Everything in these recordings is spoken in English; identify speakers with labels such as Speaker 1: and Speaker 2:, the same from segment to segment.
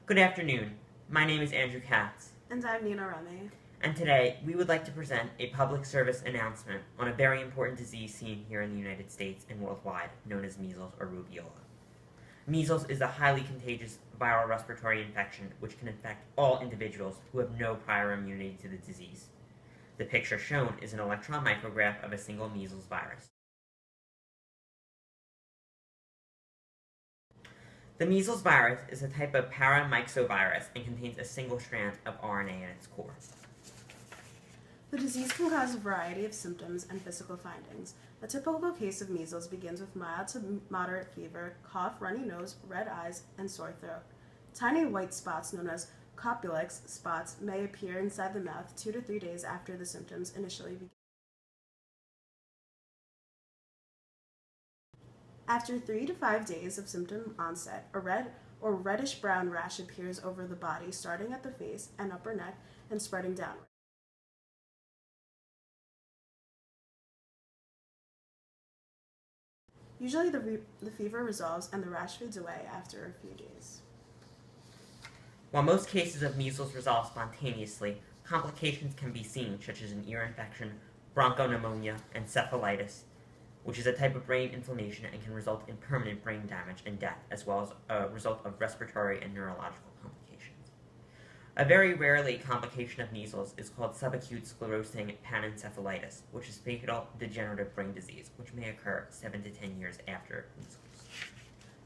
Speaker 1: Good afternoon. My name is Andrew Katz,
Speaker 2: And I'm Nina Remy.
Speaker 1: and today we would like to present a public service announcement on a very important disease seen here in the United States and worldwide, known as measles or rubiola. Measles is a highly contagious viral respiratory infection which can infect all individuals who have no prior immunity to the disease. The picture shown is an electron micrograph of a single measles virus. The measles virus is a type of paramyxovirus and contains a single strand of RNA in its core.
Speaker 2: The disease can cause a variety of symptoms and physical findings. A typical case of measles begins with mild to moderate fever, cough, runny nose, red eyes, and sore throat. Tiny white spots known as copulix spots may appear inside the mouth 2 to 3 days after the symptoms initially begin. After 3 to 5 days of symptom onset, a red or reddish-brown rash appears over the body, starting at the face and upper neck and spreading downward. Usually the fever resolves and the rash fades away after a few days.
Speaker 1: While most cases of measles resolve spontaneously, complications can be seen, such as an ear infection, bronchopneumonia, and encephalitis, which is a type of brain inflammation and can result in permanent brain damage and death, as well as a result of respiratory and neurological complications. A very rarely complication of measles is called subacute sclerosing panencephalitis, which is fatal degenerative brain disease, which may occur 7 to 10 years after measles.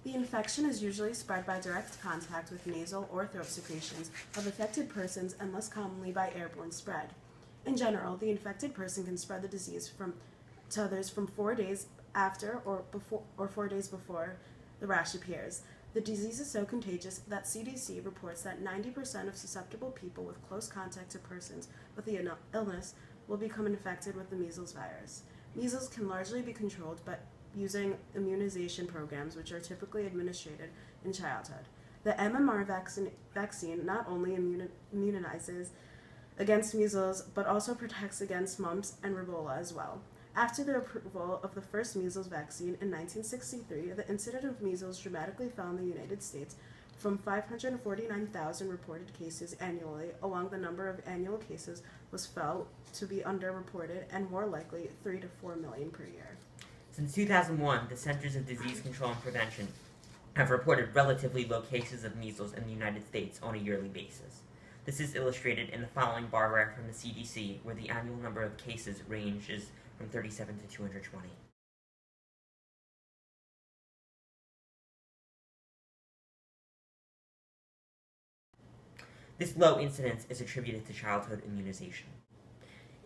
Speaker 2: The infection is usually spread by direct contact with nasal or throat secretions of affected persons and less commonly by airborne spread. In general, the infected person can spread the disease to others from 4 days after or 4 days before the rash appears. The disease is so contagious that CDC reports that 90% of susceptible people with close contact to persons with the illness will become infected with the measles virus. Measles can largely be controlled by using immunization programs, which are typically administered in childhood. The MMR vaccine not only immunizes against measles, but also protects against mumps and rubella as well. After the approval of the first measles vaccine in 1963, the incidence of measles dramatically fell in the United States from 549,000 reported cases annually, along the number of annual cases was felt to be underreported and more likely 3 to 4 million per year.
Speaker 1: Since 2001, the Centers of Disease Control and Prevention have reported relatively low cases of measles in the United States on a yearly basis. This is illustrated in the following bar graph from the CDC, where the annual number of cases ranges from 37 to 220. This low incidence is attributed to childhood immunization.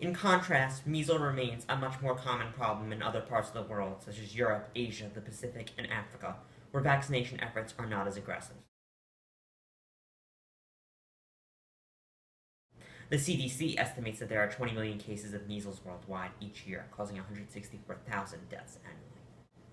Speaker 1: In contrast, measles remains a much more common problem in other parts of the world, such as Europe, Asia, the Pacific, and Africa, where vaccination efforts are not as aggressive. The CDC estimates that there are 20 million cases of measles worldwide each year, causing 164,000 deaths annually.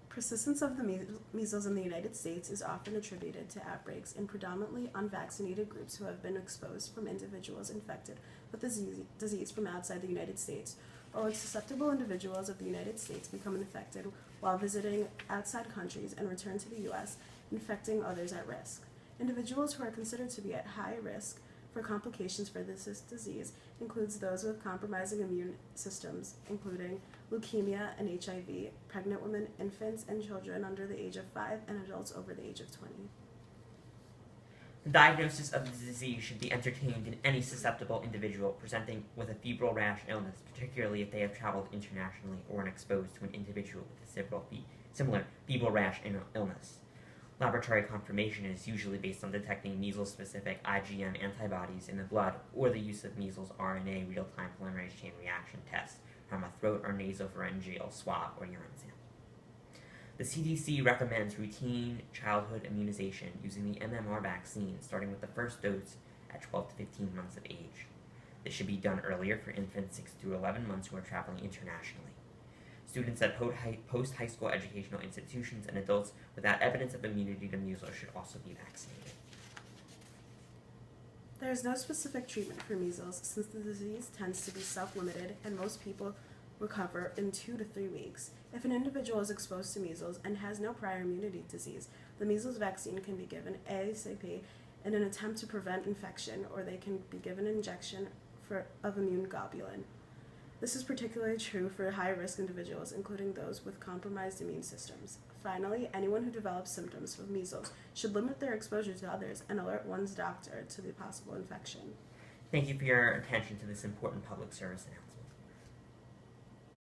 Speaker 2: Persistence of the measles in the United States is often attributed to outbreaks in predominantly unvaccinated groups who have been exposed from individuals infected with the disease from outside the United States, or when susceptible individuals of the United States become infected while visiting outside countries and return to the U.S., infecting others at risk. Individuals who are considered to be at high risk for complications for this disease includes those with compromising immune systems, including leukemia and HIV, pregnant women, infants, and children under the age of 5, and adults over the age of 20.
Speaker 1: The diagnosis of the disease should be entertained in any susceptible individual presenting with a febrile rash illness, particularly if they have traveled internationally or are exposed to an individual with a similar febrile rash illness. Laboratory confirmation is usually based on detecting measles-specific IgM antibodies in the blood or the use of measles RNA real-time polymerase chain reaction tests from a throat or nasopharyngeal swab or urine sample. The CDC recommends routine childhood immunization using the MMR vaccine starting with the first dose at 12 to 15 months of age. This should be done earlier for infants 6 through 11 months who are traveling internationally. Students at post-high school educational institutions and adults without evidence of immunity to measles should also be vaccinated.
Speaker 2: There is no specific treatment for measles since the disease tends to be self-limited and most people recover in 2 to 3 weeks. If an individual is exposed to measles and has no prior immunity disease, the measles vaccine can be given ASAP in an attempt to prevent infection, or they can be given an injection of immune globulin. This is particularly true for high-risk individuals, including those with compromised immune systems. Finally, anyone who develops symptoms of measles should limit their exposure to others and alert one's doctor to the possible infection.
Speaker 1: Thank you for your attention to this important public service announcement.